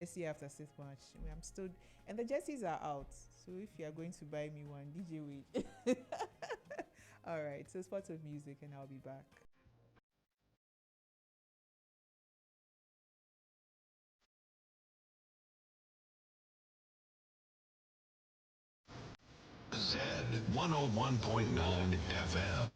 jersey after 6 March. I'm still, and the jerseys are out. So if you are going to buy me one, DJ wait. All right. So spots of music, and I'll be back. Z 101.9 FM.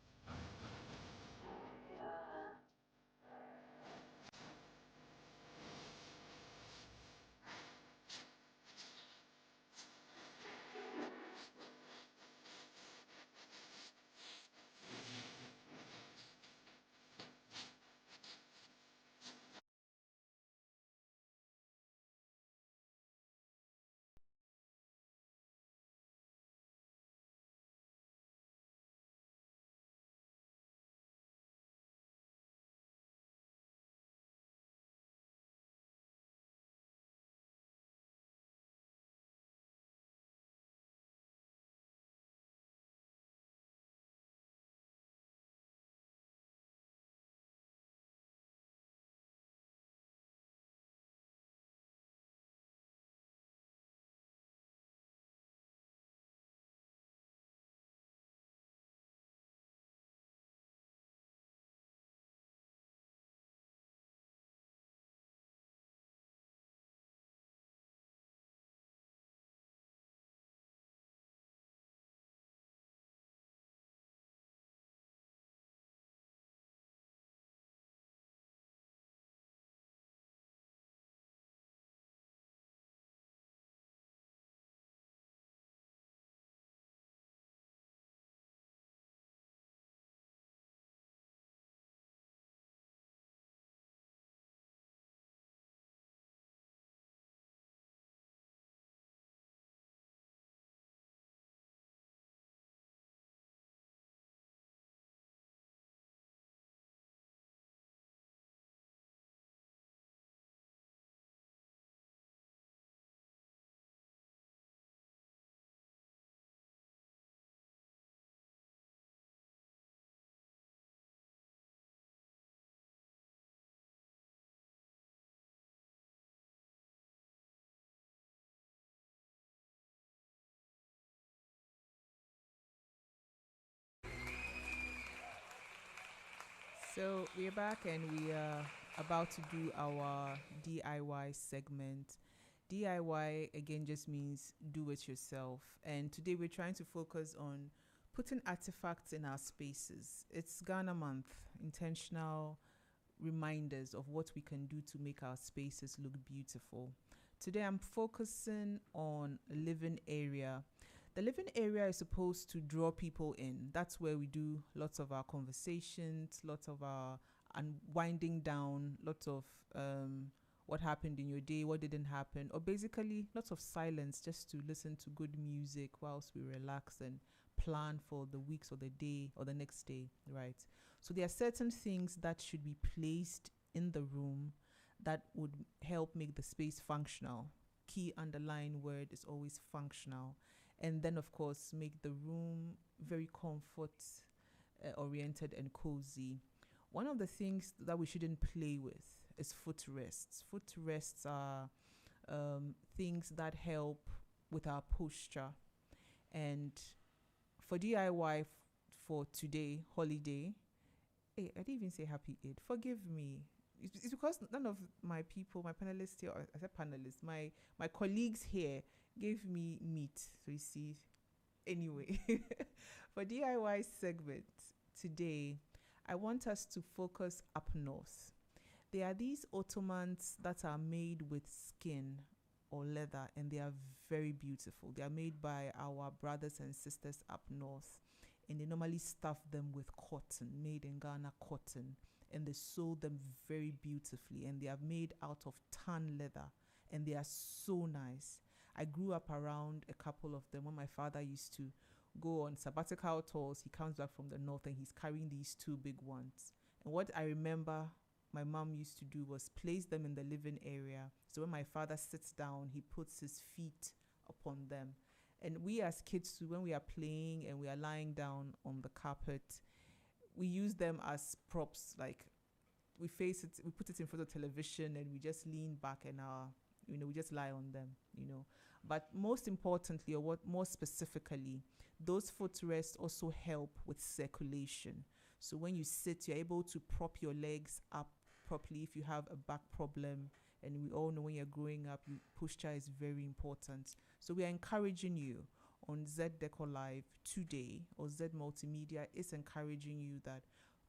So we're back, and we are about to do our DIY segment. DIY again just means do it yourself. And today we're trying to focus on putting artifacts in our spaces. It's Ghana month, intentional reminders of what we can do to make our spaces look beautiful. Today I'm focusing on a living area. The living area is supposed to draw people in. That's where we do lots of our conversations, lots of our unwinding down, lots of what happened in your day, what didn't happen, or basically lots of silence just to listen to good music whilst we relax and plan for the weeks or the day or the next day, right? So there are certain things that should be placed in the room that would help make the space functional. Key underlying word is always functional. And then, of course, make the room very comfort oriented and cozy. One of the things that we shouldn't play with is footrests. Footrests are things that help with our posture. And for DIY for today, holiday, hey, I didn't even say happy Eid. Forgive me. It's because none of my people, my panelists here, I said panelists, my colleagues here gave me meat. So you see, anyway, for DIY segment today, I want us to focus up north. There are these ottomans that are made with skin or leather, and they are very beautiful. They are made by our brothers and sisters up north, and they normally stuff them with cotton, made in Ghana cotton, and they sew them very beautifully, and they are made out of tan leather, and they are so nice. I grew up around a couple of them when my father used to go on sabbatical tours. He comes back from the north and he's carrying these two big ones. And what I remember my mom used to do was place them in the living area. So when my father sits down, he puts his feet upon them. And we as kids too, when we are playing and we are lying down on the carpet, we use them as props. Like we face it, we put it in front of television and we just lean back and our we just lie on them, But most importantly, or what more specifically, those footrests also help with circulation. So when you sit, you're able to prop your legs up properly if you have a back problem. And we all know when you're growing up, posture is very important. So we are encouraging you on Z Decor Live today, or Z Multimedia is encouraging you that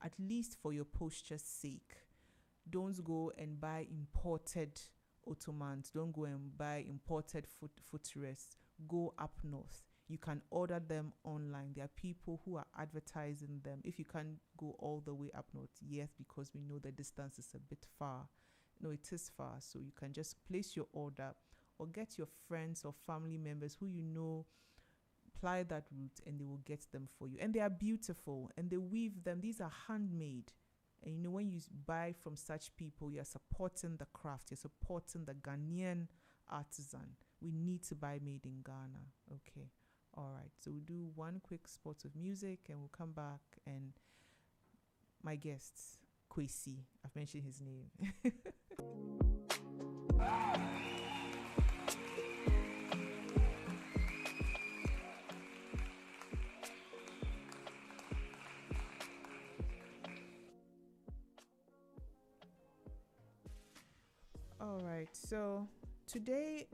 at least for your posture's sake, don't go and buy imported ottomans. Don't go and buy imported footrests. Go up north. You can order them online. There are people who are advertising them. If you can't go all the way up north, yes, because we know the distance is a bit far. No, it is far. So you can just place your order or get your friends or family members who apply that route, and they will get them for you. And they are beautiful, and they weave them. These are handmade. And when you buy from such people, you're supporting the craft. You're supporting the Ghanaian artisan. We need to buy made in Ghana. Okay. All right. So we'll do one quick spot of music, and we'll come back. And my guests, Kwesi, I've mentioned his name. All right, so today,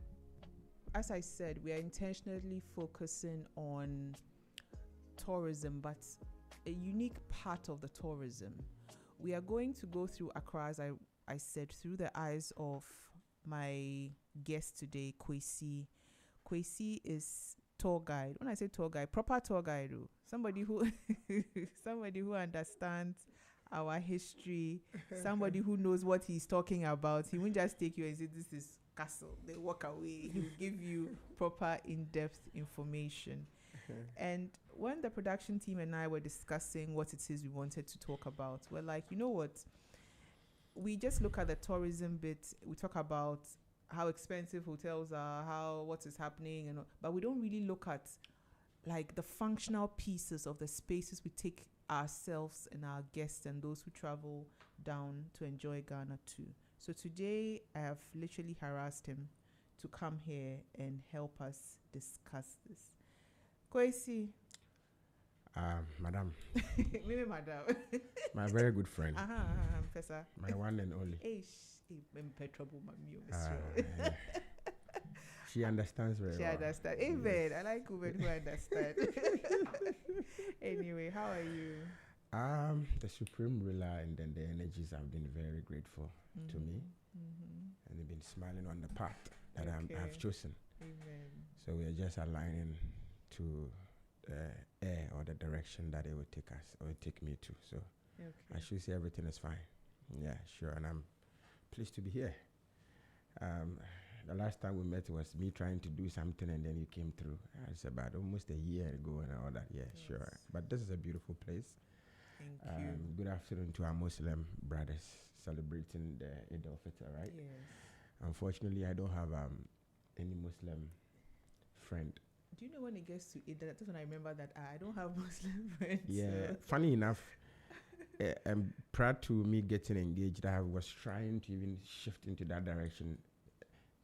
as I said, we are intentionally focusing on tourism, but a unique part of the tourism. We are going to go through Accra, as I said, through the eyes of my guest today, Kwesi. Kwesi is tour guide. When I say tour guide, proper tour guide, somebody who somebody who understands our history, somebody who knows what he's talking about. He won't just take you and say, this is castle. They walk away. He'll give you proper in-depth information. And when the production team and I were discussing what it is we wanted to talk about, we're like, you know what? We just look at the tourism bit. We talk about how expensive hotels are, what is happening, but we don't really look at like the functional pieces of the spaces we take ourselves and our guests and those who travel down to enjoy Ghana too. So today I have literally harassed him to come here and help us discuss this. Kwesi. Madam. Maybe madam. My very good friend. Professor. My one and only. Yeah. She understands very well. She understands. Amen. Yes. I like women who understand. Anyway, how are you? The supreme ruler and then the energies have been very grateful to me. And they've been smiling on the path that I've chosen. Amen. So we are just aligning to the air or the direction that it will take us or take me to. So I should say everything is fine. Yeah, sure. And I'm pleased to be here. The last time we met was me trying to do something, and then you came through. It's about almost a year ago and all that. Yeah, yes. Sure. But this is a beautiful place. Thank you. Good afternoon to our Muslim brothers celebrating the Eid al-Fitr, right? Yes. Unfortunately, I don't have any Muslim friend. Do you know when it gets to Eid? That's when I remember that I don't have Muslim friends. Yeah. So. Funny enough, prior to me getting engaged, I was trying to even shift into that direction,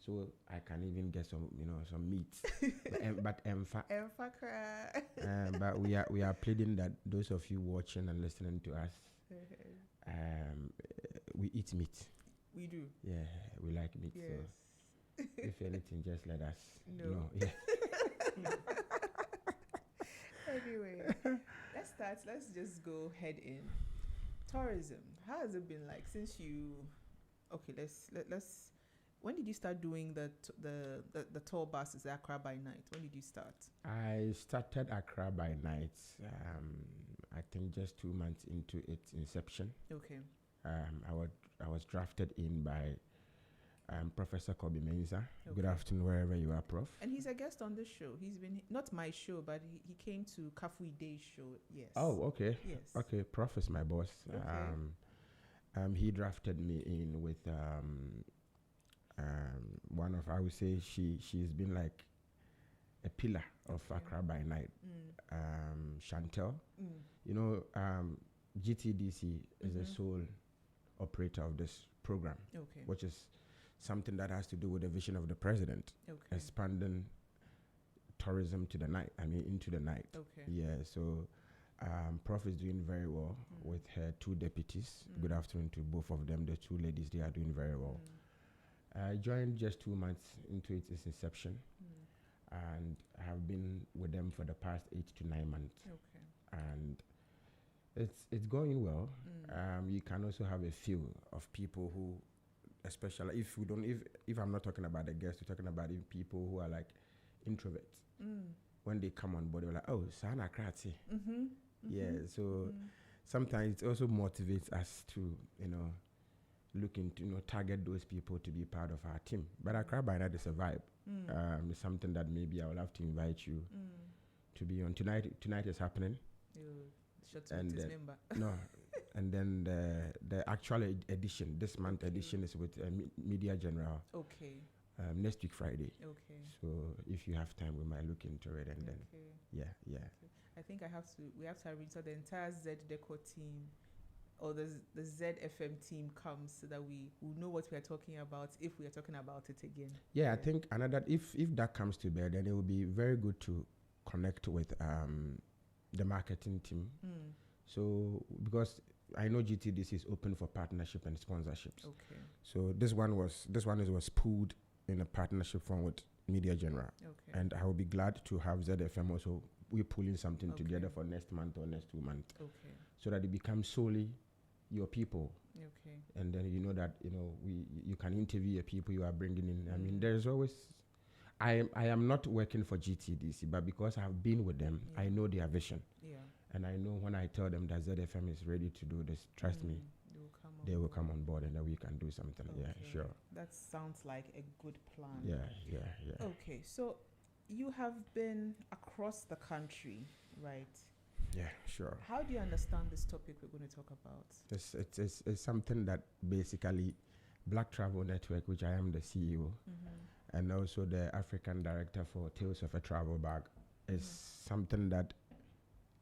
so I can even get some meat. but but we are pleading that those of you watching and listening to us, we eat meat. We do. Yeah, we like meat. Yes. So if anything, just let us know. Yeah. Anyway, let's just go head in. Tourism. How has it been like since you? Okay, let's. When did you start doing the tour buses, Accra by night? When did you start? I started Accra by night. I think just 2 months into its inception. Okay. I was drafted in by Professor Kobe Mensah. Okay. Good afternoon, wherever you are, Prof. And he's a guest on this show. He's been not my show, but he came to Kafui Day's show. Yes. Oh, okay. Yes. Okay, Prof is my boss. Okay. He drafted me in with one of, I would say she's been like a pillar of Accra by night. Chantel. GTDC is the sole operator of this program, okay, which is something that has to do with the vision of the president, expanding tourism to the night. I mean, into the night. Yeah, so Prof is doing very well with her 2 deputies. Good afternoon to both of them. The 2 ladies, they are doing very well. I joined just 2 months into its inception, and I have been with them for the past 8 to 9 months. And it's going well. You can also have a feel of people who, especially if I'm not talking about the guests, we're talking about people who are like introverts. When they come on board, they're like, oh, Sana Krati. Yeah, so sometimes it also motivates us to, look into, target those people to be part of our team. But Accra by night is a vibe. It's something that maybe I will have to invite you to be on. Tonight is happening. And no, and then the actual edition, this month edition is with Media General. Next week Friday. So if you have time, we might look into it, and then yeah. I think we have to arrange so the entire Z Deco team or the ZFM team comes so that we will know what we are talking about if we are talking about it again. Yeah, I think another if that comes to bear, then it will be very good to connect with the marketing team. So because I know GTDC is open for partnership and sponsorships. So this one was pulled in a partnership form with Media General. And I will be glad to have ZFM also. We're pulling something together for next month or next 2 months. So that it becomes solely your people. And then you know that, you can interview your people you are bringing in. I mean, there's always, I am not working for GTDC, but because I have been with them, I know their vision. And I know when I tell them that ZFM is ready to do this, trust me, they will come on board and then we can do something. Yeah, sure. That sounds like a good plan. Yeah. Okay, so you have been across the country, right? Yeah, sure. How do you understand this topic we're going to talk about? It's something that basically Black Travel Network, which I am the CEO, and also the African director for Tales of a Travel Bag, is something that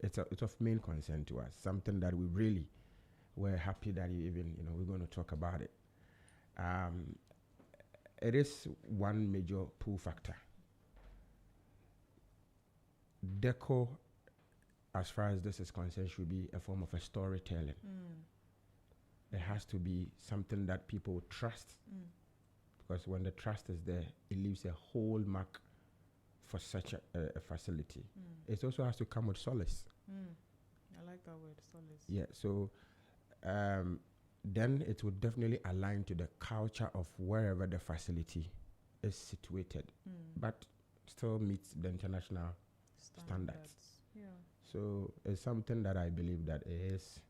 it's of main concern to us, something that we really were happy that you even, we're going to talk about it. It is one major pull factor. Deco, as far as this is concerned, should be a form of a storytelling. It has to be something that people trust, because when the trust is there, it leaves a whole mark for such a facility. It also has to come with solace. I like that word, solace. Yeah, so then it would definitely align to the culture of wherever the facility is situated, but still meets the international standards. So it's something that I believe that is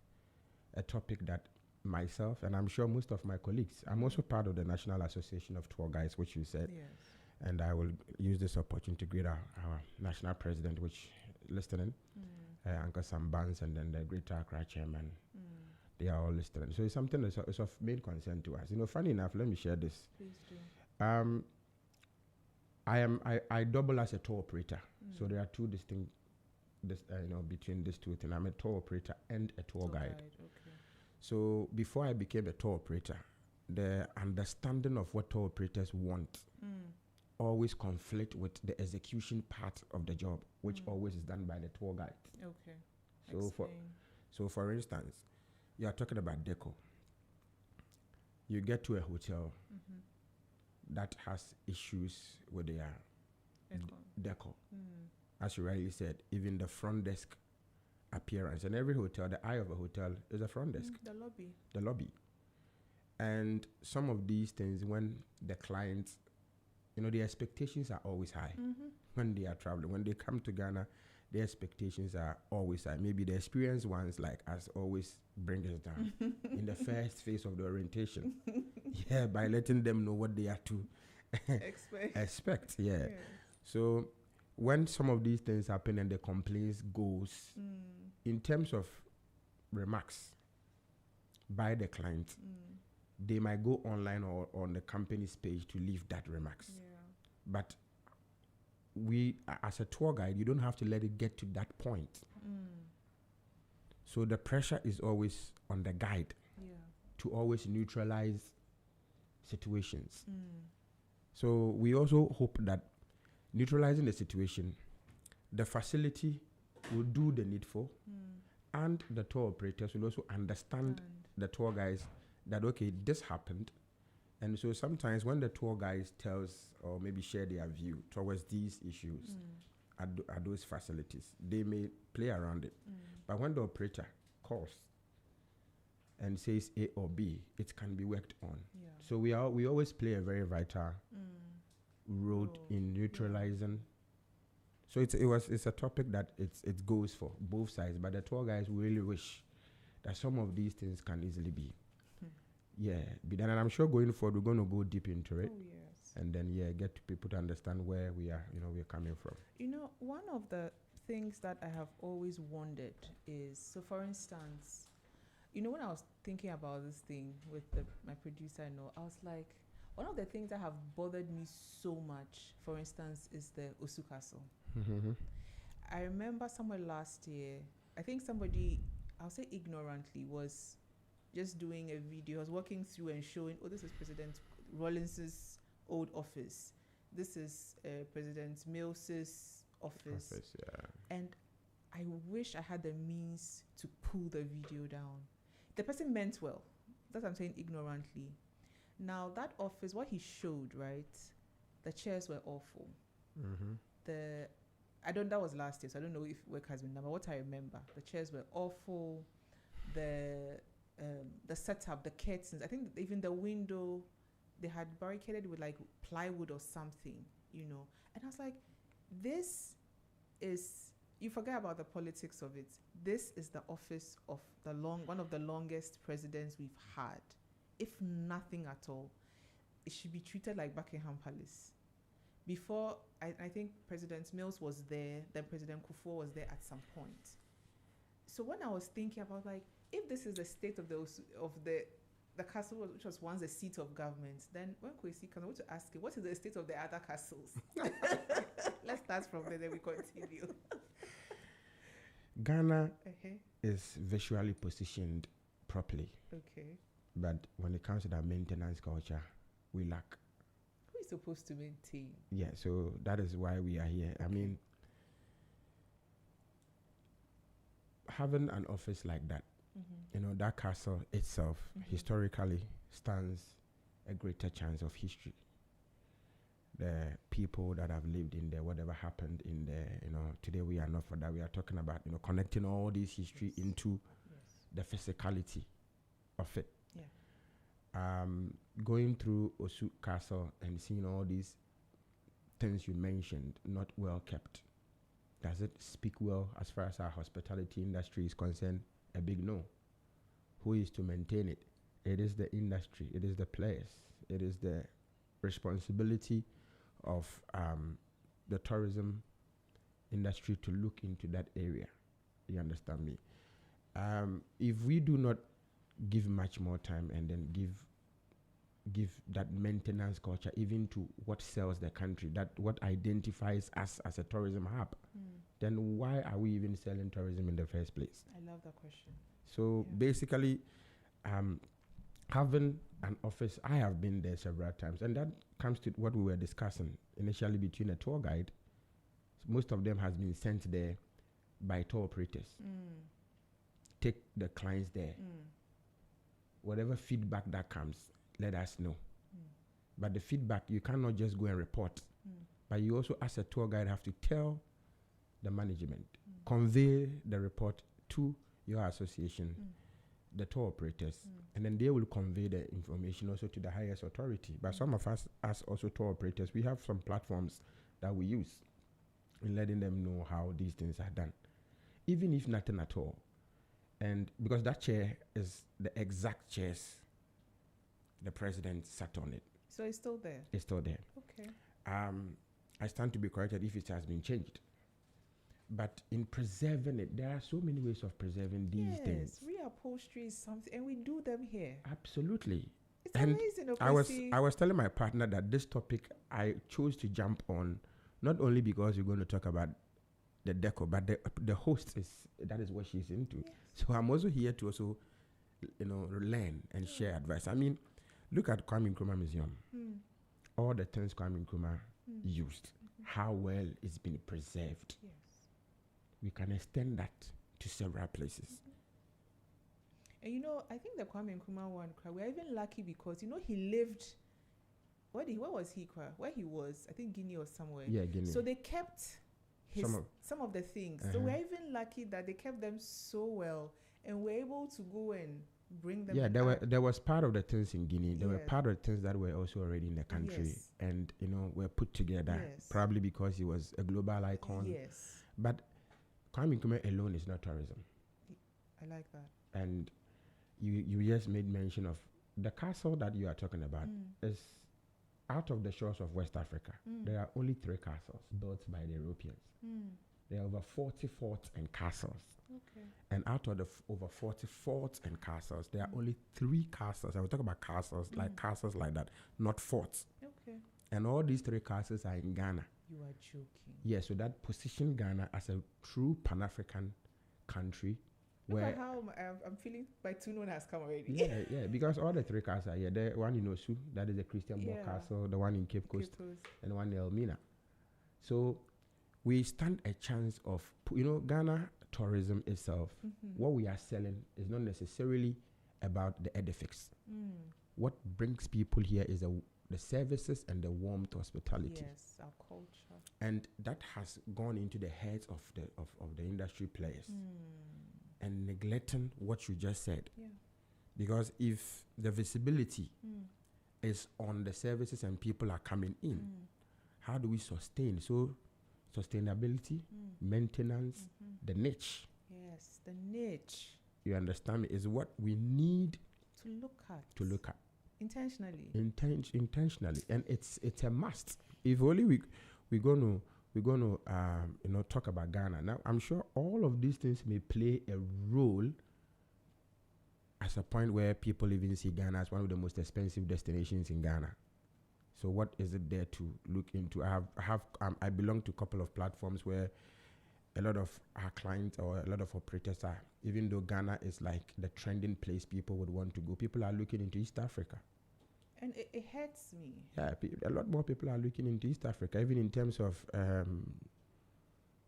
a topic that myself, and I'm sure most of my colleagues, I'm also part of the National Association of Tour Guides, which you said, and I will use this opportunity to greet our national president, which listening, Uncle Sam Barnes, and then the Greater Accra chairman. They are all listening. So it's something that's of main concern to us. Funny enough, let me share this. Please do. I double as a tour operator. So there are two distinct, between these two things. I'm a tour operator and a tour guide. So before I became a tour operator, the understanding of what tour operators want always conflict with the execution part of the job, which always is done by the tour guide. So for instance, you are talking about deco. You get to a hotel that has issues with their deco. As you rightly said, even the front desk appearance. And every hotel, the eye of a hotel is a front desk. The lobby. And some of these things, when the clients, the expectations are always high when they are traveling. When they come to Ghana, the expectations are always high. Maybe the experienced ones like us always bring us down in the first phase of the orientation. By letting them know what they are to expect. So when some of these things happen and the complaints goes, in terms of remarks by the client, they might go online or on the company's page to leave that remarks. But we, as a tour guide, you don't have to let it get to that point. So the pressure is always on the guide to always neutralize situations. So we also hope that neutralizing the situation, the facility will do the needful, and the tour operators will also understand the tour guys that, okay, this happened. And so sometimes when the tour guys tells or maybe share their view towards these issues at those facilities, they may play around it. But when the operator calls and says A or B, it can be worked on. Yeah. So we always play a very vital role in neutralizing. So it's a topic that it goes for both sides, but the tour guys really wish that some of these things can easily be be done. And I'm sure going forward we're going to go deep into it. Oh, yes. And then get to people to understand where we are, we're coming from. One of the things that I have always wondered is, so for instance, when I was thinking about this thing with my producer, I was like, one of the things that have bothered me so much, for instance, is the Osu Castle. I remember somewhere last year, I think somebody, I'll say ignorantly, was just doing a video. I was walking through and showing, this is President Rawlings's old office. This is President Mills's office. And I wish I had the means to pull the video down. The person meant well. That's what I'm saying, ignorantly. Now, that office, what he showed, right, the chairs were awful. That was last year, so I don't know if work has been done, but what I remember, the chairs were awful. The setup, the curtains, I think even the window, they had barricaded with like plywood or something, And I was like, this is, you forget about the politics of it. This is the office of one of the longest presidents we've had. If nothing at all, it should be treated like Buckingham Palace. Before, I think President Mills was there, then President Kufuor was there at some point. So when I was thinking about, like, if this is the state of the castle, which was once the seat of government, then when Kwesi comes, I want to ask you, what is the state of the other castles? Let's start from there, then we continue. Ghana is visually positioned properly. Okay. But when it comes to that maintenance culture, we lack. Who is supposed to maintain? Yeah, so that is why we are here. Okay. I mean, having an office like that, that castle itself historically stands a greater chance of history. The people that have lived in there, whatever happened in there, today we are not for that. We are talking about, connecting all this history into the physicality of it. Yeah. Going through Osu Castle and seeing all these things you mentioned, not well kept. Does it speak well as far as our hospitality industry is concerned? A big no. Who is to maintain it? It is the industry. It is the players. It is the responsibility of the tourism industry to look into that area. You understand me? If we do not give much more time and then give that maintenance culture even to what sells the country, that what identifies us as a tourism hub, then why are we even selling tourism in the first place? I love that question. So basically, having an office, I have been there several times, and that comes to what we were discussing initially between a tour guide. Most of them has been sent there by tour operators. Take the clients there. Whatever feedback that comes, let us know. But the feedback, you cannot just go and report. But you also, as a tour guide, have to tell the management, convey the report to your association, the tour operators, and then they will convey the information also to the highest authority. But some of us, as also tour operators, we have some platforms that we use in letting them know how these things are done, even if nothing at all. And because that chair is the exact chairs the president sat on it. So it's still there? It's still there. Okay. I stand to be corrected if it has been changed. But in preserving it, there are so many ways of preserving these things. Reupholstery is something, and we do them here. Absolutely. It's amazing. I was telling my partner that this topic I chose to jump on, not only because we're going to talk about the deco, but the host that is what she's into. Yes. So I'm also here to also, learn and share advice. I mean, Look at Kwame Nkrumah Museum. All the things Kwame Nkrumah used, how well it's been preserved. Yes. We can extend that to several places. And I think the Kwame Nkrumah one, we're even lucky because he lived. Where was he? Where he was, I think Guinea or somewhere. Yeah, Guinea. So they kept some of the things. So we're even lucky that they kept them so well, and we're able to go and bring them. Yeah, there was part of the things in Guinea. There were part of the things that were also already in the country, yes. and were put together. Yes. Probably because he was a global icon. Yes. But Kwame Nkrumah alone is not tourism. I like that. And you just made mention of the castle that you are talking about is out of the shores of West Africa. There are only 3 castles built by the Europeans. There are over 40 forts and castles. Okay. And out of the over 40 forts and castles, there are only 3 castles. I will talk about castles, like castles like that, not forts. Okay. And all these 3 castles are in Ghana. You are joking. Yeah, so that positioned Ghana as a true Pan-African country. Look where at how I'm feeling my tune has come already. Yeah, because all the 3 castles are here. The one in Osu, that is the Christian Borg Castle, the one in Cape Coast, and the one in Elmina. So we stand a chance of, Ghana tourism itself, what we are selling is not necessarily about the edifice. What brings people here is the services and the warmth hospitality. Yes, our culture. And that has gone into the heads of the industry players. And neglecting what you just said. Yeah. Because if the visibility is on the services and people are coming in, how do we sustain? So sustainability, maintenance, the niche. Yes, the niche. You understand me? Is what we need to look at. Intentionally. Intentionally. And it's a must. If only we're going to talk about Ghana. Now, I'm sure all of these things may play a role as a point where people even see Ghana as one of the most expensive destinations in Ghana. So what is it there to look into? I belong to a couple of platforms where a lot of our clients or a lot of operators are, even though Ghana is like the trending place people would want to go, people are looking into East Africa. And it hurts me. Yeah, a lot more people are looking into East Africa, even in terms of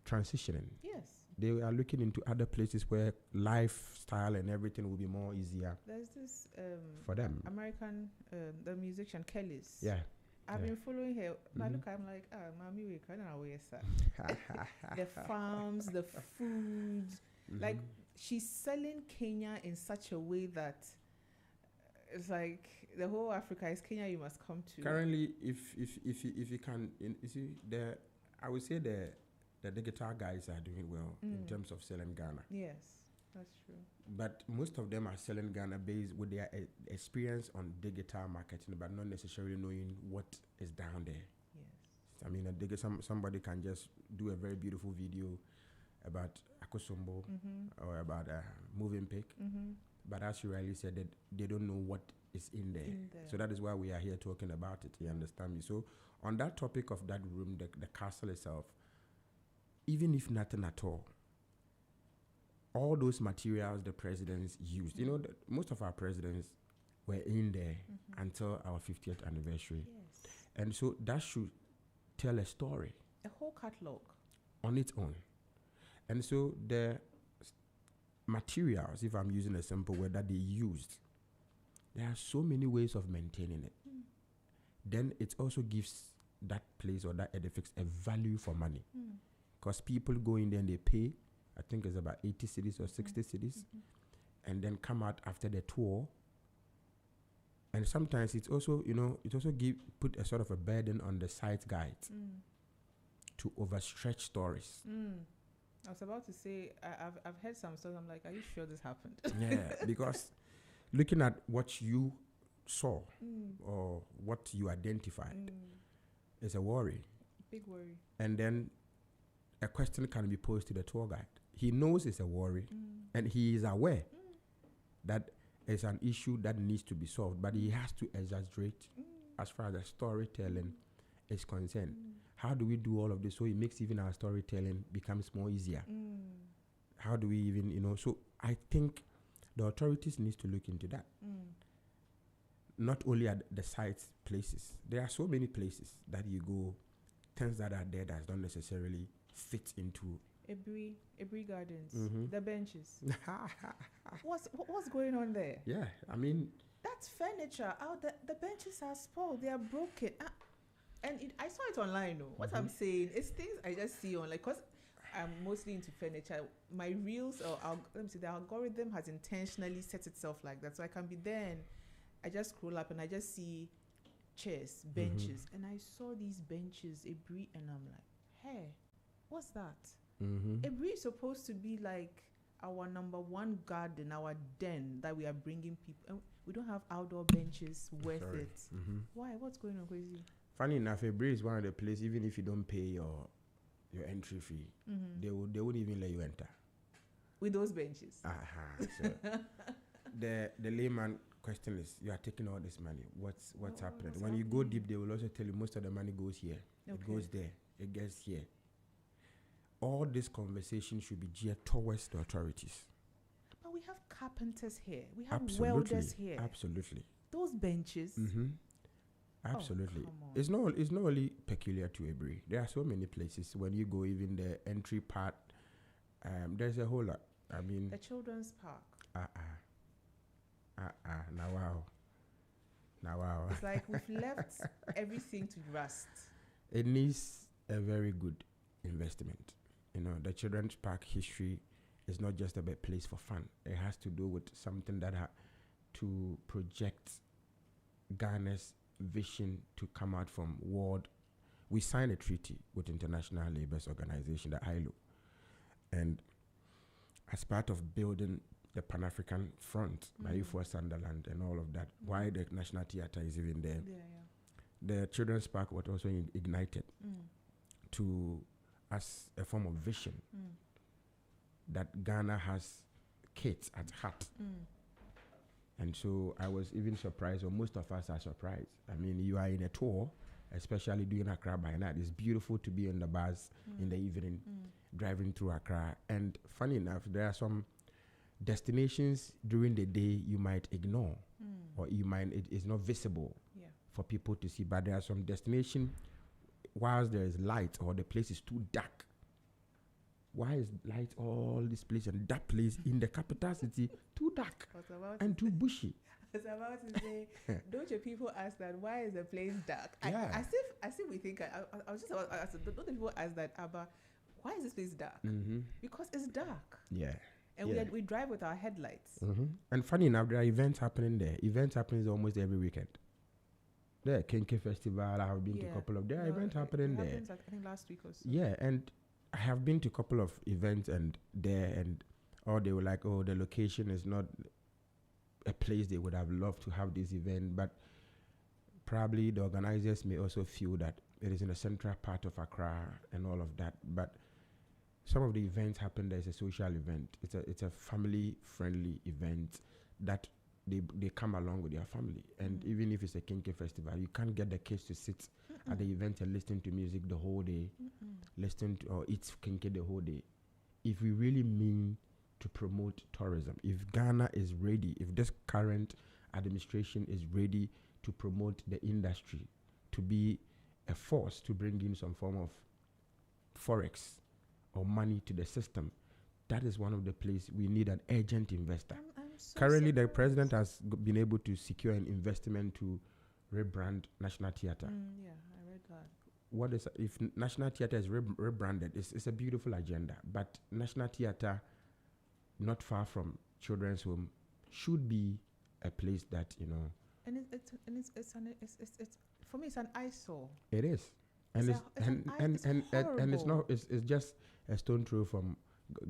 transitioning. Yes. They are looking into other places where lifestyle and everything will be more easier. There's this for them. American, the musician Kelly's. Yeah. I've been following her. Now look, I'm like, mommy, we can't away, sir. The farms, the food. Like, she's selling Kenya in such a way that it's like the whole Africa is Kenya. You must come to. Currently, if you can, you see, I would say the digital guys are doing well in terms of selling Ghana. Yes, that's true. But most of them are selling Ghana based with their experience on digital marketing, but not necessarily knowing what is down there. Yes. I mean, somebody can just do a very beautiful video about Akosombo or about moving pick. But as you rightly said, that they don't know what is in there. So that is why we are here talking about it. You understand me? So on that topic of that room, the castle itself, even if nothing at all those materials the presidents used, most of our presidents were in there until our 50th anniversary. Yes. And so that should tell a story. A whole catalog. On its own. And so the materials, if I'm using a simple word, that they used, there are so many ways of maintaining it. Then it also gives that place or that edifice a value for money. Because people go in there and they pay, I think it's about 80 cities or 60 cities, and then come out after the tour. And sometimes it's also, put a sort of a burden on the site guides to overstretch stories. I was about to say, I've heard some stories. I'm like, are you sure this happened? Yeah, because looking at what you saw or what you identified is a worry. Big worry. And then a question can be posed to the tour guide. He knows it's a worry, and he is aware that it's an issue that needs to be solved, but he has to exaggerate as far as the storytelling is concerned. How do we do all of this so it makes even our storytelling becomes more easier? How do we even, so I think the authorities need to look into that. not only at the sites, places. There are so many places that you go, things that are there that don't necessarily fit into Ebri Gardens, the benches. What's going on there? Yeah, I mean, that's furniture. The benches are spoiled. They are broken. And I saw it online. No, what I'm saying is things I just see on, like, cause I'm mostly into furniture. My reels, or let me see, the algorithm has intentionally set itself like that, so I can be there and I just scroll up and I just see chairs, benches, and I saw these benches, Ebri, and I'm like, hey, what's that? Ebri is supposed to be like our number one garden, our den that we are bringing people, and we don't have outdoor benches worth it. Why? What's going on, crazy? Funny enough, Ebri is one of the places, even if you don't pay your entry fee, they wouldn't even let you enter. With those benches. So the layman question is, you are taking all this money. What's happening? When you go deep, they will also tell you most of the money goes here. It goes there. It gets here. All this conversation should be geared towards the authorities. But we have carpenters here. We have welders here. Absolutely. Those benches. Absolutely. It's not only peculiar to Ebri. There are so many places. When you go, even the entry part, there's a whole lot. I mean, the children's park. Now wow. It's like we've left everything to rust. It needs a very good investment. The children's park history is not just about place for fun. It has to do with something that to project Ghana's vision to come out from world. We signed a treaty with International Labour Organization, the ILO, and as part of building the Pan-African Front by for Sunderland and all of that, why the National Theatre is even there. The children's park was also ignited as a form of vision that Ghana has kids at heart. And so I was even surprised, or most of us are surprised. I mean, you are in a tour, especially doing Accra by night. It's beautiful to be on the bus in the evening, driving through Accra. And funny enough, there are some destinations during the day you might ignore, or it is not visible for people to see. But there are some destinations, whilst there is light or the place is too dark. Why is light all this place and that place in the capital city too dark and too bushy? I was about to say, don't you people ask that? Why is the place dark? As if we think. I was just about to ask. Don't the people ask that? Abba, why is this place dark? Because it's dark. Yeah. And we drive with our headlights. And funny enough, there are events happening there. Events happening almost every weekend. The Kinky Festival, I have been to a couple of. There are events happening there. Like, I think last week or so. Yeah, and I have been to a couple of events and they were like, oh, the location is not a place they would have loved to have this event, but probably the organizers may also feel that it is in a central part of Accra and all of that. But some of the events happen there is a social event. It's a family-friendly event that they come along with their family. And even if it's a Kinky Festival, you can't get the kids to sit at the event and listen to music the whole day, listen to or eat Kinky the whole day. If we really mean to promote tourism, if Ghana is ready, if this current administration is ready to promote the industry, to be a force to bring in some form of forex or money to the system, that is one of the places we need an urgent investor. Currently, the president has been able to secure an investment to rebrand National Theatre. Yeah, I read that. What is if National Theatre is rebranded? It's a beautiful agenda, but National Theatre, not far from Children's Home, should be a place that And it's for me, it's an eyesore. It is, and it's just a stone throw from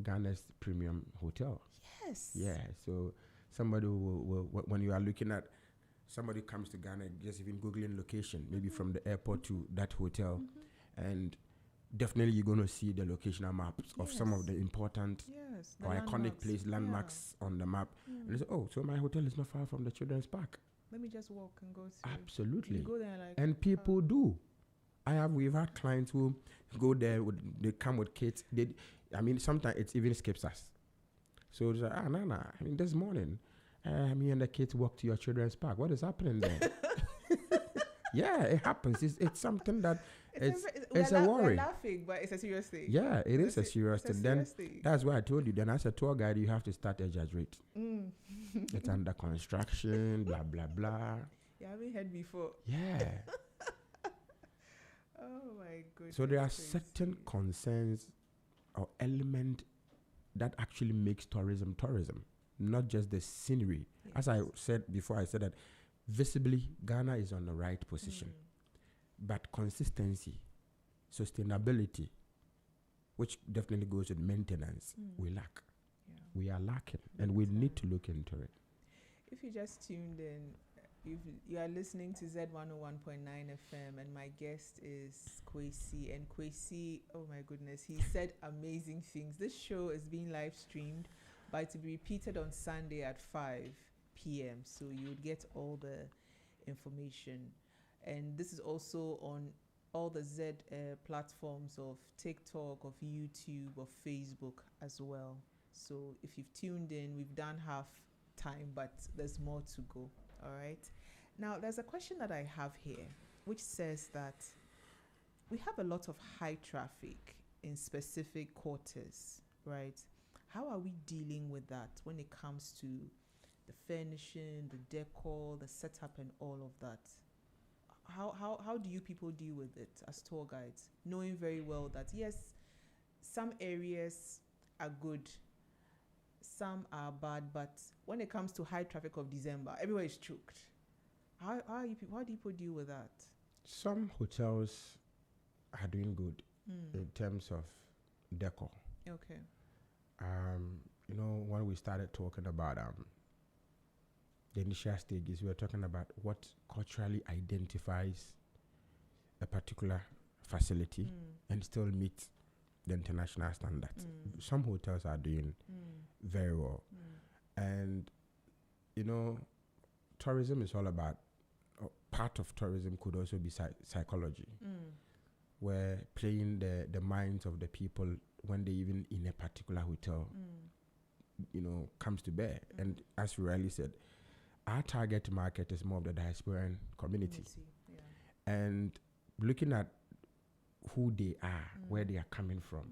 Ghana's premium hotel. Yes. Yeah. So somebody will when you are looking at somebody comes to Ghana, just even Googling location, maybe from the airport to that hotel, and definitely you're going to see the locational maps of some of the important or iconic landmarks on the map. And they say, oh, so my hotel is not far from the children's park. Let me just walk and go see. Absolutely. You go there like, and people do. We've had clients who go there, they come with kids. Sometimes it even skips us. So it's like, I mean, this morning, Me and the kids walk to your children's park. What is happening there? Yeah, it happens. It's something that it's a worry. We're laughing, but it's a serious thing. Yeah, it's a serious thing. Then that's why I told you. Then as a tour guide, you have to start exaggerate. It's under construction, blah blah blah. You haven't heard before. Yeah. Oh my goodness. So there are certain concerns or element that actually makes tourism, not just the scenery. Yes. As I said before, I said that visibly Ghana is on the right position, but consistency, sustainability, which definitely goes with maintenance, we lack. Yeah. We are lacking, and we need to look into it. If you just tuned in, you are listening to Z101.9 FM, and my guest is Kwesi. And Kwesi, oh my goodness, he said amazing things. This show is being live streamed, but it will be repeated on Sunday at 5 p.m. So you would get all the information. And this is also on all the Z platforms of TikTok, of YouTube, of Facebook as well. So if you've tuned in, we've done half time, but there's more to go. All right. Now, there's a question that I have here, which says that we have a lot of high traffic in specific quarters, right? How are we dealing with that when it comes to the furnishing, the decor, the setup, and all of that? How do you people deal with it as tour guides, knowing very well that, yes, some areas are good, some are bad, but when it comes to high traffic of December, everywhere is choked. How do you people deal with that? Some hotels are doing good in terms of decor. Okay. When we started talking about the initial stages, we were talking about what culturally identifies a particular facility and still meets the international standards. Some hotels are doing very well. And, tourism is all about, part of tourism could also be psychology, where playing the minds of the people when they even in a particular hotel, comes to bear. And as you rightly said, our target market is more of the diasporan community. Yeah. And looking at who they are, where they are coming from,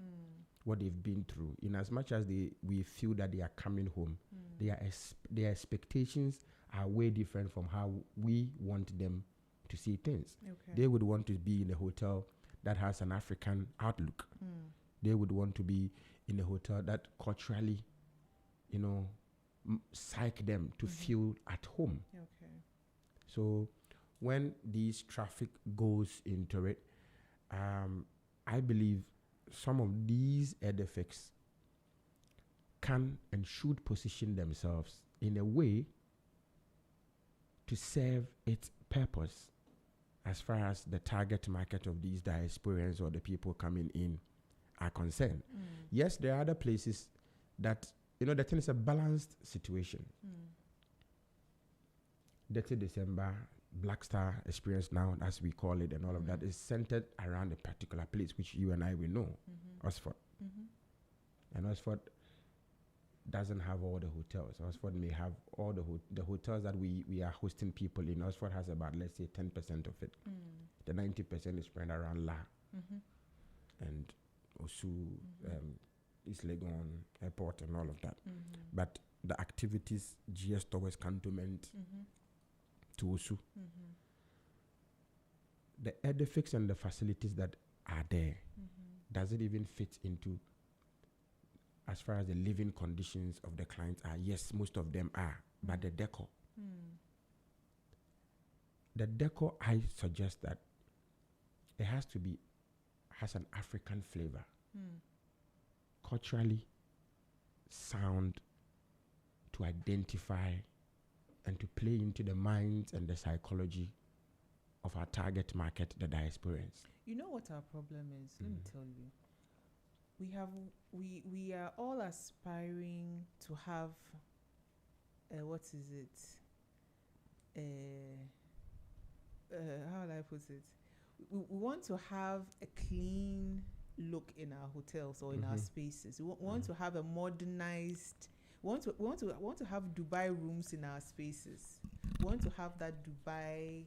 what they've been through, in as much as we feel that they are coming home, their expectations are way different from how we want them to see things. Okay. They would want to be in a hotel that has an African outlook. They would want to be in a hotel that culturally, psych them to feel at home. Okay. So when these traffic goes into it, I believe some of these edifix can and should position themselves in a way to serve its purpose as far as the target market of these diasporans or the people coming in are concerned. Yes, there are other places that, the thing is a balanced situation. 30 December, Black Star Experience now, as we call it, and all of that is centered around a particular place, which you and I will know, Oxford. And Oxford doesn't have all the hotels. Oxford may have all the hotels that we are hosting people in. Oxford has about, let's say, 10% of it. The 90% is spread around La and Osu, East Legon Airport and all of that. But the activities GS towards Cantonment to Osu, the edifix and the facilities that are there, does it even fit into, as far as the living conditions of the clients are? Yes, most of them are, but the decor. The decor, I suggest that it has an African flavor, culturally sound, to identify and to play into the minds and the psychology of our target market, the diasporans. You know what our problem is? Let me tell you. We are all aspiring to have what is it? How will I put it? We want to have a clean look in our hotels or in our spaces. We want to have a modernized We want to have Dubai rooms in our spaces. We want to have that Dubai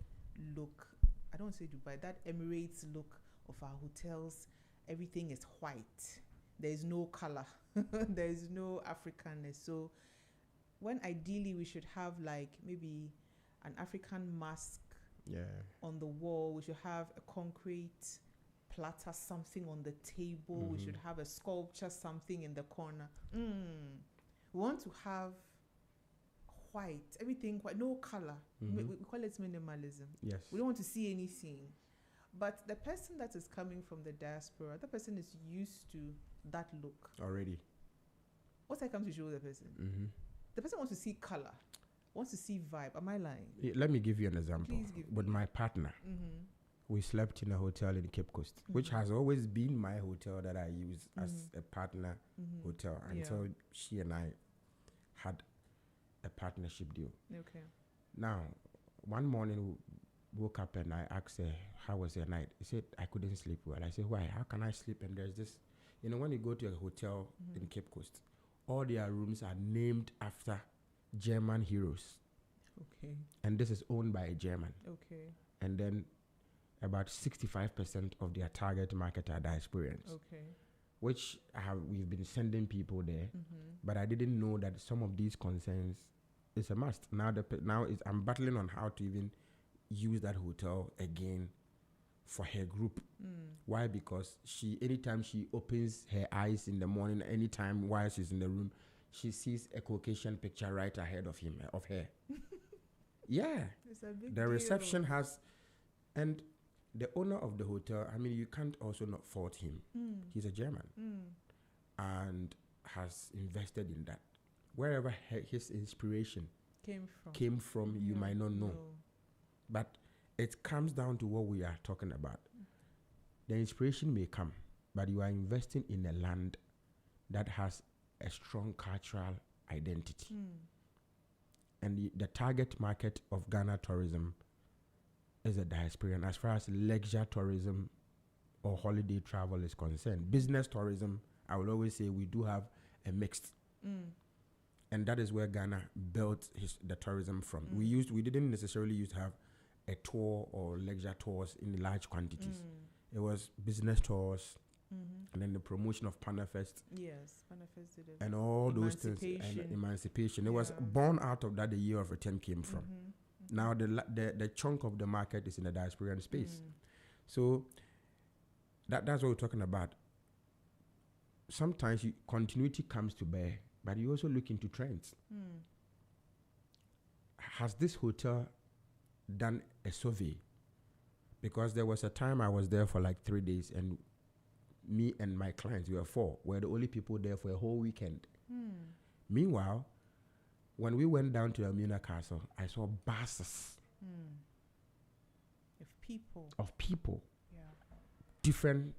look. I don't say Dubai, that Emirates look of our hotels. Everything is white. There is no color. There is no Africanness. So when ideally we should have like maybe an African mask on the wall. We should have a concrete platter, something on the table. We should have a sculpture, something in the corner. We want to have white, everything white, no color. We call it minimalism. Yes. We don't want to see anything. But the person that is coming from the diaspora, that person is used to that look already. What I come to show the person? The person wants to see color, wants to see vibe. Am I lying? Yeah, let me give you an example. Please give With me. my partner, we slept in a hotel in Cape Coast, which has always been my hotel that I use as a partner hotel until she and I had a partnership deal. Okay. Now, one morning we woke up and I asked her, how was your night? She said, I couldn't sleep well. I said, why? How can I sleep? And there's this, when you go to a hotel in Cape Coast, all their rooms are named after German heroes. Okay. And this is owned by a German. Okay. And then about 65% of their target market are diasporans. Okay. Which we've been sending people there, but I didn't know that some of these concerns is a must. Now I'm battling on how to even use that hotel again for her group. Why? Because anytime she opens her eyes in the morning, anytime while she's in the room, she sees a Caucasian picture right ahead of her. Yeah. It's a big The deal. reception has, and the owner of the hotel, I mean, you can't also not fault him. He's a German and has invested in that. Wherever his inspiration came from, you might not know. But it comes down to what we are talking about. The inspiration may come, but you are investing in a land that has a strong cultural identity. And the target market of Ghana tourism is a diasporian as far as leisure tourism or holiday travel is concerned. Business tourism, I will always say we do have a mixed. And that is where Ghana built the tourism from. We didn't necessarily used to have a tour or leisure tours in large quantities. It was business tours, and then the promotion of Panafest. Yes, Panafest did it. And all those things. And emancipation. It was born out of that the year of return came from. Now the chunk of the market is in the diasporian space. So that's what we're talking about. Sometimes continuity comes to bear, but you also look into trends. Has this hotel done a survey? Because there was a time I was there for like 3 days, and me and my clients, we were 4, were the only people there for a whole weekend. Meanwhile, when we went down to Elmina Castle, I saw buses of people, different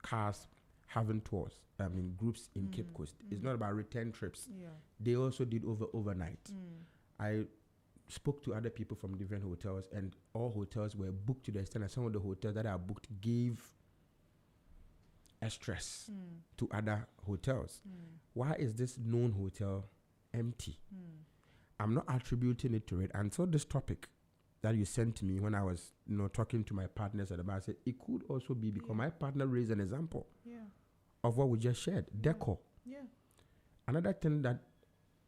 cars having tours. I mean, groups in Cape Coast. It's not about return trips. They also did overnight. I spoke to other people from different hotels, and all hotels were booked to the extent that some of the hotels that are booked gave a stress to other hotels. Why is this known hotel empty? I'm not attributing it to it until this topic that you sent to me when I was talking to my partners at the bar. I said it could also be because my partner raised an example of what we just shared, decor. Another thing that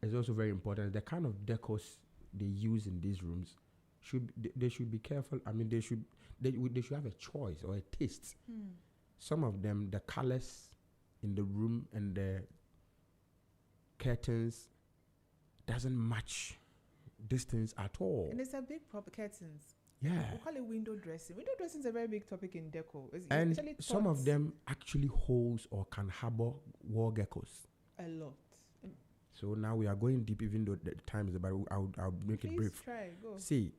is also very important is the kind of decors they use in these rooms. They should be careful. I mean, they should have a choice or a taste. Some of them, the colors in the room and the curtains doesn't match these things at all. And it's a big problem. Curtains. Yeah. We call it window dressing. Window dressing is a very big topic in decor. And some of them actually holds or can harbor wall geckos. A lot. So now we are going deep, even though the time is about. I'll make it brief. Try, go. See,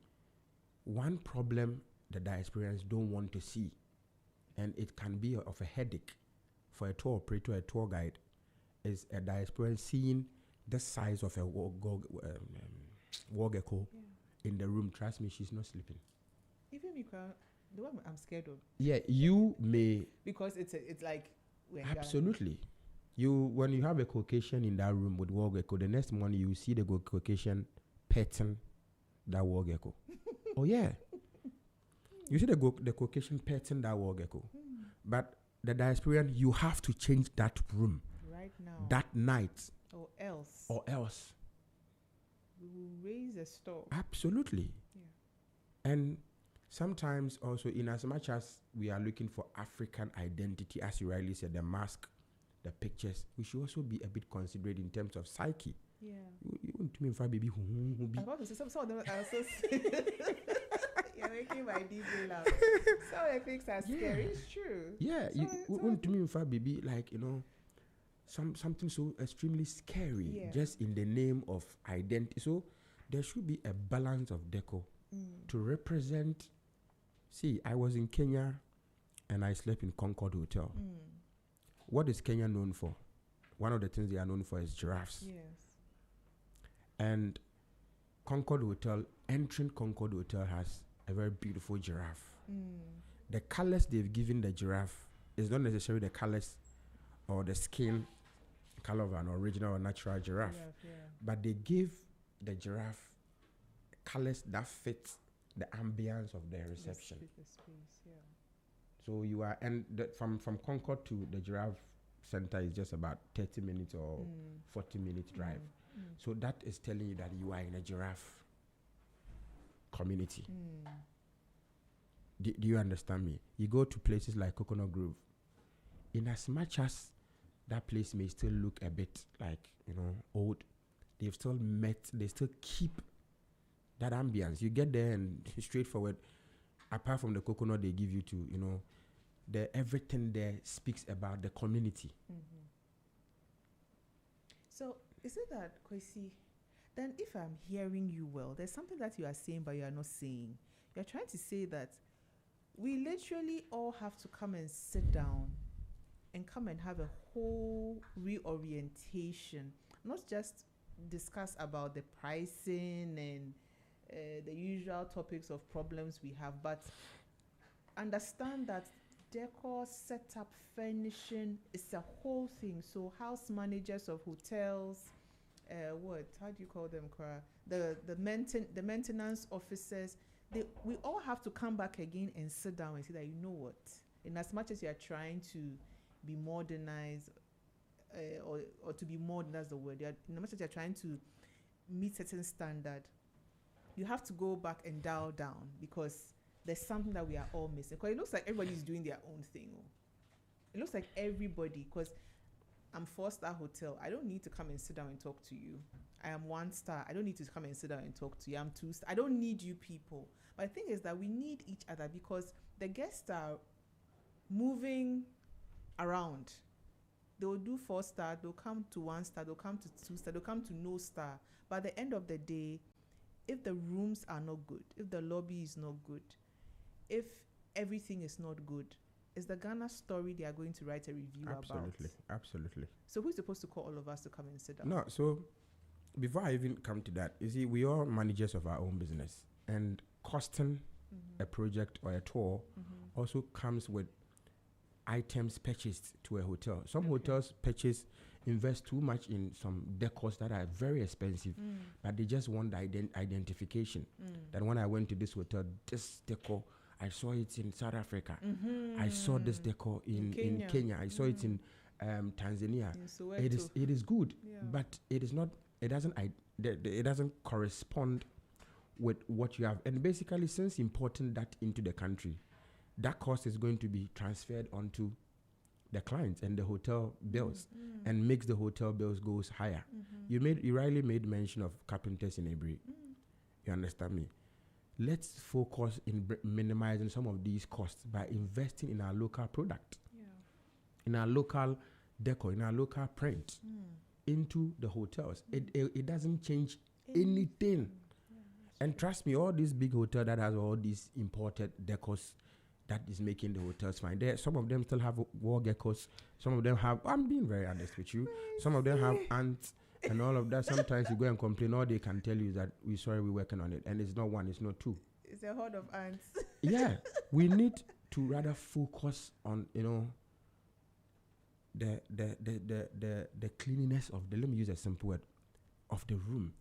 one problem the diasporians don't want to see, and it can be of a headache for a tour operator, a tour guide, is a diasporan seeing the size of a wall gecko in the room. Trust me, she's not sleeping. Even me, the one I'm scared of. Yeah, you may. Because it's like absolutely. When you have a Caucasian in that room with wall gecko, the next morning you see the Caucasian petting that wall gecko. Oh yeah, you see the Caucasian petting that wall gecko, but the diasporan, you have to change that room right now, that night, or else we will raise a storm. Absolutely. Yeah. And sometimes also, in as much as we are looking for African identity, as you rightly said, the mask, the pictures, we should also be a bit considerate in terms of psyche. Yeah. You want to mean for baby who be? I want to say some of them are so you're making my DJ laugh. Some of the things are scary. It's true. Yeah, you want to mean for baby, like, something so extremely scary, just in the name of identity. So there should be a balance of deco to represent. See, I was in Kenya and I slept in Concord Hotel. What is Kenya known for? One of the things they are known for is giraffes. Yes. And entering Concord Hotel has a very beautiful giraffe. The colors they've given the giraffe is not necessarily the colors or the skin color of an original or natural giraffe, but they give the giraffe colors that fit the ambience of their reception. The space, yeah. So you are, and from Concord to the giraffe center is just about 30 minutes or 40 minutes drive. So that is telling you that you are in a giraffe community. Do you understand me? You go to places like Coconut Grove, in as much as that place may still look a bit like, old, they still keep that ambience. You get there and straightforward, apart from the coconut they give you to, everything there speaks about the community. So is it that, Kwesi, then if I'm hearing you well, there's something that you are saying but you are not saying. You're trying to say that we literally all have to come and sit down and come and have a whole reorientation, not just discuss about the pricing and the usual topics of problems we have, but understand that decor, setup, furnishing is a whole thing. So house managers of hotels, how do you call them, Kara? The maintenance officers, we all have to come back again and sit down and say that, what, in as much as you are trying to be modernized, or to be modern, that's the word, in as much as you're trying to meet certain standard, you have to go back and dial down, because there's something that we are all missing. Because it looks like everybody's doing their own thing. It looks like everybody, because I'm 4-star hotel. I don't need to come and sit down and talk to you. I am 1-star. I don't need to come and sit down and talk to you. I'm 2-star. I don't need you people. But the thing is that we need each other, because the guests are moving around. They'll do 4-star, they'll come to 1-star, they'll come to 2-star, they'll come to no star. But at the end of the day, if the rooms are not good, if the lobby is not good, if everything is not good, is the Ghana story they are going to write a review about? Absolutely. So who's supposed to call all of us to come and sit down? No, so before I even come to that, you see, we are managers of our own business, and costing a project or a tour also comes with items purchased to a hotel. Some hotels invest too much in some decors that are very expensive, but they just want the identification. That when I went to this hotel, this decor, I saw it in South Africa. I saw this decor in Kenya. I saw it in Tanzania. It is good, but it is not. It doesn't correspond with what you have. And basically, since importing that into the country, that cost is going to be transferred onto the clients and the hotel bills, and makes the hotel bills goes higher. You rightly made mention of carpenters in Ebri. You understand me? Let's focus in minimizing some of these costs by investing in our local product, in our local decor, in our local print, into the hotels. It doesn't change anything. And trust me, all these big hotels that has all these imported decors, that is making the hotels fine. Some of them still have wall geckos. Some of them have, I'm being very honest with you, some of them have ants and all of that. Sometimes you go and complain, all they can tell you is that we're working on it. And it's not one, it's not two. It's a horde of ants. Yeah, we need to rather focus on, the cleanliness of the, let me use a simple word, of the room.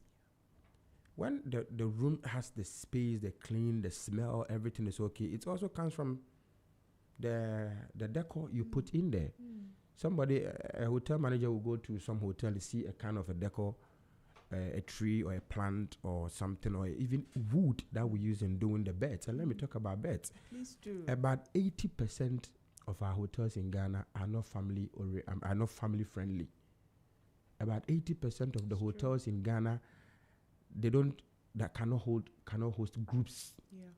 When the room has the space, the clean, the smell, everything is okay. It also comes from the decor you put in there. Somebody, a hotel manager will go to some hotel and see a kind of a decor, a tree or a plant or something, or even wood that we use in doing the beds. And let me talk about beds. Please do. About 80% of our hotels in Ghana are not family friendly. About 80% of the hotels in Ghana, cannot host groups. Yeah.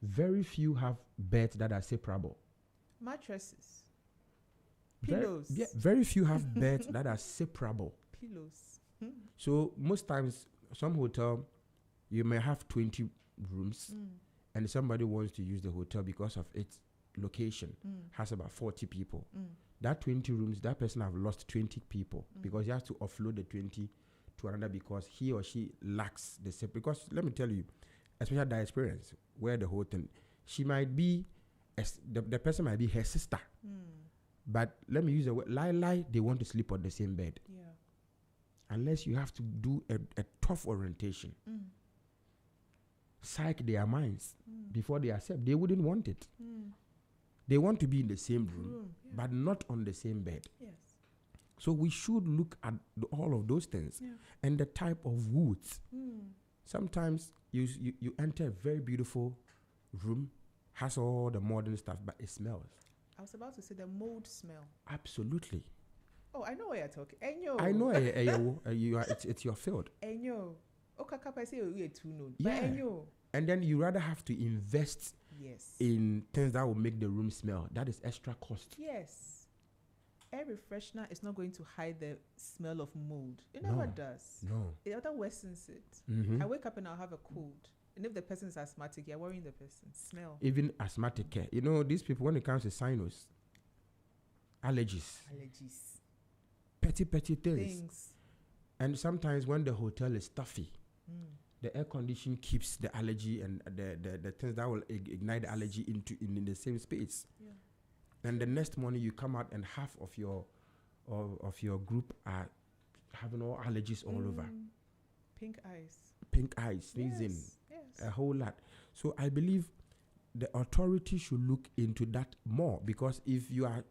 Very few have beds that are separable. Mattresses. Pillows. Very few have beds that are separable. Pillows. So most times, some hotel, you may have 20 rooms, and somebody wants to use the hotel because of its location, has about 40 people. That 20 rooms, that person have lost 20 people because he has to offload the 20 to another because he or she lacks the same. Because let me tell you, especially that experience where the whole thing, she might be, the person might be her sister. But let me use the word, lie, they want to sleep on the same bed. Yeah. Unless you have to do a tough orientation. Psych their minds before they accept. They wouldn't want it. They want to be in the same room, but not on the same bed. Yes. So we should look at all of those things and the type of woods. Sometimes you enter a very beautiful room, has all the modern stuff, but it smells. I was about to say the mold smell. Absolutely. Oh, I know what you're talking. Enyo. I know it's your field. Enyo. Okaka say we too known. Yeah. But enyo. And then you rather have to invest in things that will make the room smell. That is extra cost. Yes. Air freshener is not going to hide the smell of mold. It never does. No. It other worsens it. I wake up and I'll have a cold. And if the person is asthmatic, you're worrying the person. Smell. Even asthmatic care. You know, these people, when it comes to sinus, allergies. Petty things. And sometimes when the hotel is stuffy, the air condition keeps the allergy and the things that will ignite the allergy in the same space. Yeah. And the next morning you come out and half of your group are having all allergies all over. Pink eyes, sneezing, yes. a whole lot. So I believe the authority should look into that more, because if you are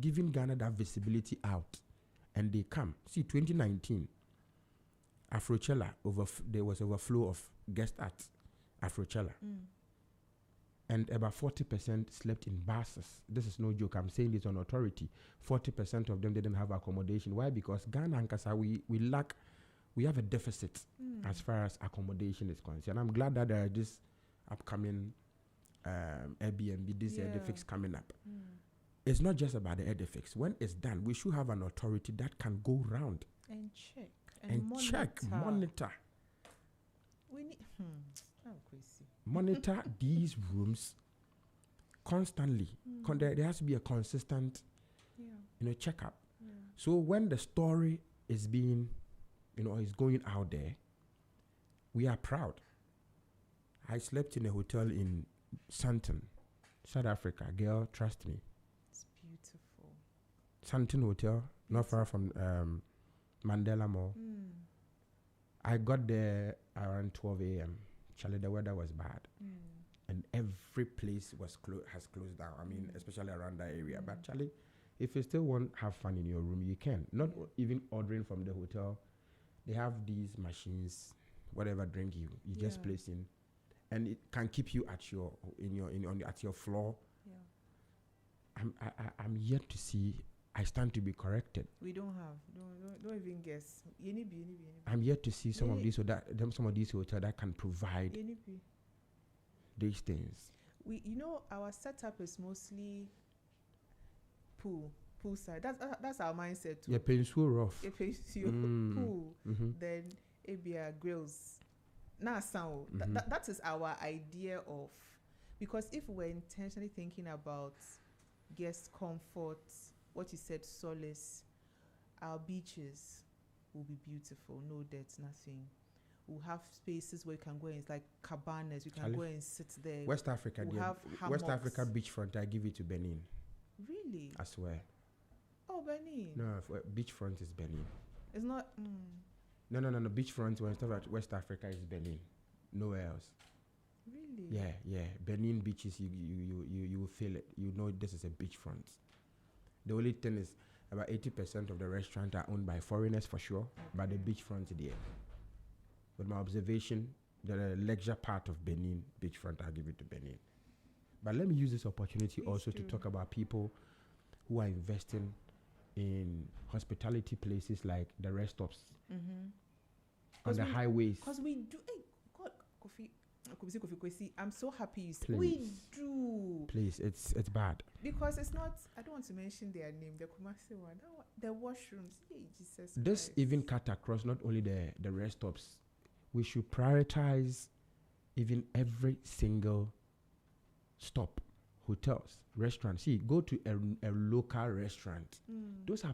giving Ghana that visibility out and they come, see 2019, Afrochella, there was overflow of guests at Afrochella. And about 40% slept in buses. This is no joke. I'm saying this on authority. 40% of them didn't have accommodation. Why? Because Ghana and Kasa, we have a deficit as far as accommodation is concerned. I'm glad that there are this upcoming Airbnb, this Edifix coming up. It's not just about the Edifix. When it's done, we should have an authority that can go round and check monitor. We need. I'm crazy. Monitor these rooms constantly. There has to be a consistent, checkup. Yeah. So when the story is being, is going out there, we are proud. I slept in a hotel in Sandton, South Africa. Girl, trust me. It's beautiful. Sandton Hotel, not far from Mandela Mall. I got there around 12 a.m. Charlie, the weather was bad. And every place has closed down. I mean, especially around that area. But Charlie, if you still want to have fun in your room, you can. Not even ordering from the hotel. They have these machines, whatever drink you just place in, and it can keep you at your floor. Yeah. I'm yet to see. I stand to be corrected. We don't have. Don't even guess. I'm yet to see some of these hotels that can provide these things. Our setup is mostly poolside. That's our mindset too. Yeah, pencil rough. Pool. Then ABR grills. That is our idea of, because if we're intentionally thinking about guest comfort, what you said, solace, our beaches will be beautiful. No dirt, nothing. We'll have spaces where you can go in. It's like cabanas. You can go and sit there. West Africa, we'll have West Africa beachfront, I give it to Benin. Really? I swear. Oh, Benin. No, beachfront is Benin. It's not. No. Beachfront when stuff at West Africa is Benin. Nowhere else. Really? Yeah. Benin beaches, you will feel it. You know this is a beachfront. The only thing is about 80% of the restaurants are owned by foreigners for sure, but the beachfront there. With my observation, the leisure part of Benin, beachfront, I'll give it to Benin. But let me use this opportunity also to talk about people who are investing in hospitality places like the rest stops on the highways. Because we do. Hey, God, Kofi, I'm so happy you said we do. Please, it's bad. Because it's not. I don't want to mention their name. The Kumasi one. The washrooms. Hey, Jesus. This Christ. even cut across not only the rest stops. We should prioritize even every single stop, hotels, restaurants. See, go to a local restaurant. Those are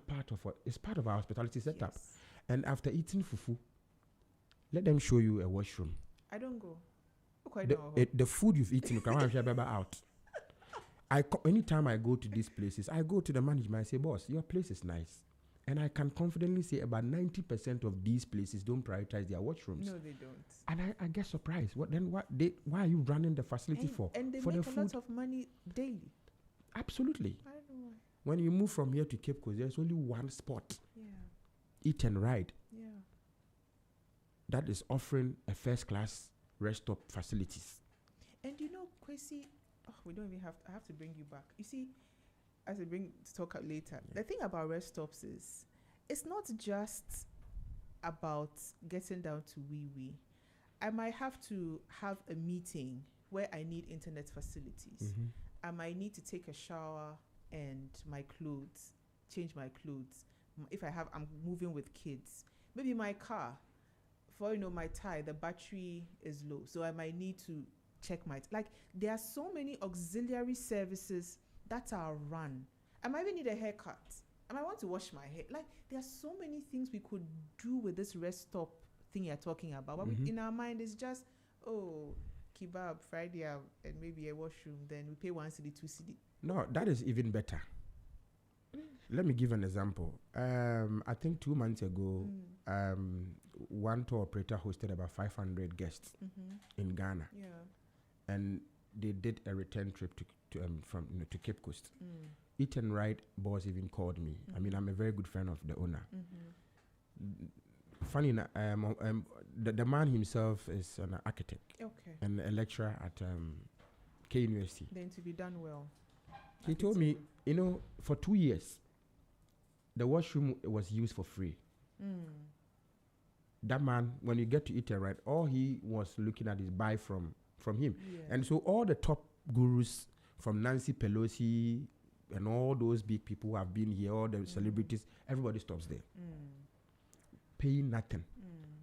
it's part of our hospitality setup. Yes. And after eating fufu, let them show you a washroom. I don't go. The food you've eaten, you can share out. Anytime I go to these places, I go to the management. I say, boss, your place is nice. And I can confidently say about 90% of these places don't prioritize their washrooms. No, they don't. And I get surprised. Why are you running the facility for? And they for make the a food? lot of money daily. Absolutely. I don't know why. When you move from here to Cape Coast, there's only one spot. Yeah. Eat and Ride. Yeah. That is offering a first-class rest stop facilities. And you know, Kwesi, we don't even have. I have to bring you back. You see, as I bring to talk out later, the thing about rest stops is, it's not just about getting down to wee. I might have to have a meeting where I need internet facilities. I might need to take a shower and change my clothes. If I'm moving with kids, maybe my car, for my tire, the battery is low, so I might need to check there are so many auxiliary services that are run. I might even need a haircut. I might want to wash my hair. There are so many things we could do with this rest stop thing you're talking about. But in our mind, it's just, kebab, Friday out, and maybe a washroom. Then we pay 1 cedi, 2 cedi. No, that is even better. Let me give an example. I think 2 months ago, one tour operator hosted about 500 guests in Ghana. Yeah. And they did a return trip to Cape Coast. Eat and Ride boss even called me. I mean, I'm a very good friend of the owner. Funny enough, the man himself is an architect and a lecturer at K University. Then to be done well. He told me, for 2 years, the washroom was used for free. That man, when you get to Eat and Ride, all he was looking at is buy from him. Yeah. And so all the top gurus from Nancy Pelosi and all those big people who have been here, all the celebrities, everybody stops there. Paying nothing.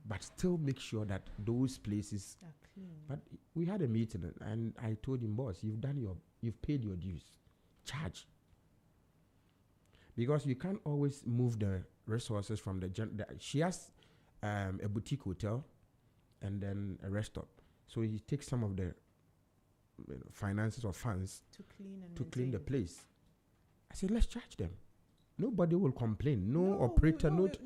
But still make sure that those places are clean. But we had a meeting and I told him, boss, you've paid your dues. Charge. Because you can't always move the resources from she has a boutique hotel and then a rest stop. So he takes some of the finances or funds to clean the place. I said, let's charge them. Nobody will complain. No operator. We won't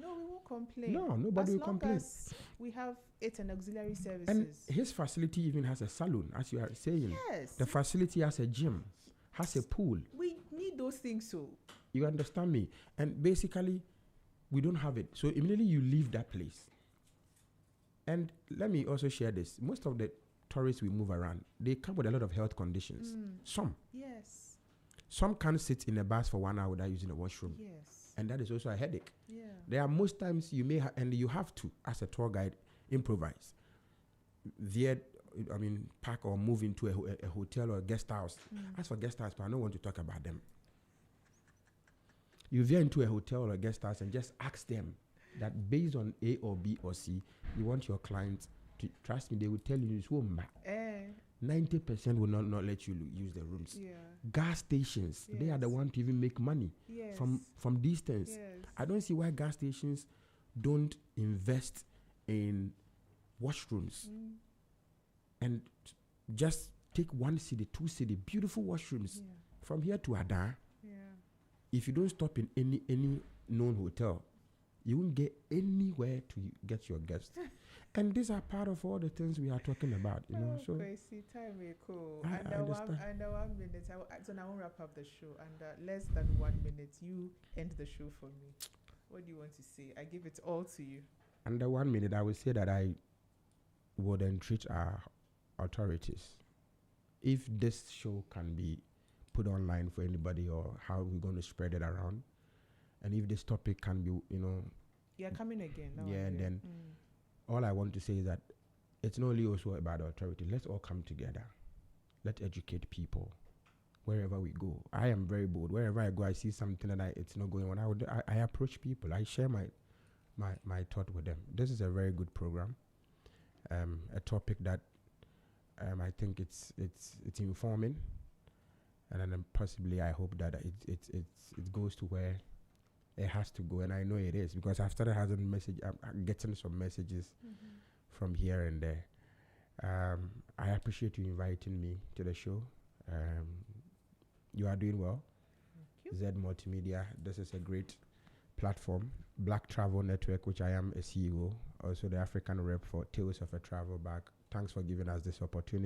complain. No, nobody will complain. As we have it and auxiliary services. And his facility even has a salon, as you are saying. Yes. The facility has a gym, has a pool. We need those things, so. You understand me? And basically, we don't have it. So immediately you leave that place. And let me also share this. Most of the tourists we move around, they come with a lot of health conditions. Some. Yes. Some can't sit in a bus for 1 hour without using a washroom. Yes. And that is also a headache. Yeah. There are most times you may and you have to, as a tour guide, improvise. Park or move into a hotel or a guest house. As for guest house, but I don't want to talk about them. You veer into a hotel or a guest house and just ask them that based on A or B or C, you want your clients to trust me. They will tell you it's home. 90% will not let you use the rooms. Yeah. Gas stations, they are the one to even make money from distance. Yes. I don't see why gas stations don't invest in washrooms and just take 1 city, 2 city, beautiful washrooms from here to Ada. Yeah. if you don't stop in any known hotel, you won't get anywhere to get your guests. And these are part of all the things we are talking about, you know. So crazy time is cool. I understand. Under 1 minute, so now I won't wrap up the show. Under less than 1 minute, you end the show for me. What do you want to say? I give it all to you. Under 1 minute, I would say that I would entreat our authorities. If this show can be put online for anybody, or how we're going to spread it around, and if this topic can be, you know, you're coming again. And then all I want to say is that it's not only also about authority. Let's all come together. Let's educate people wherever we go. I am very bold. Wherever I go, I see something that it's not going on. I approach people. I share my thought with them. This is a very good program. A topic that I think it's informing, and then possibly I hope that it goes to where it has to go, and I know it is, because I've started having I'm getting some messages from here and there. I appreciate you inviting me to the show. You are doing well. Thank you. Z Multimedia. This is a great platform. Black Travel Network, which I am a CEO, also the African rep for Tales of a Travel Bag. Thanks for giving us this opportunity.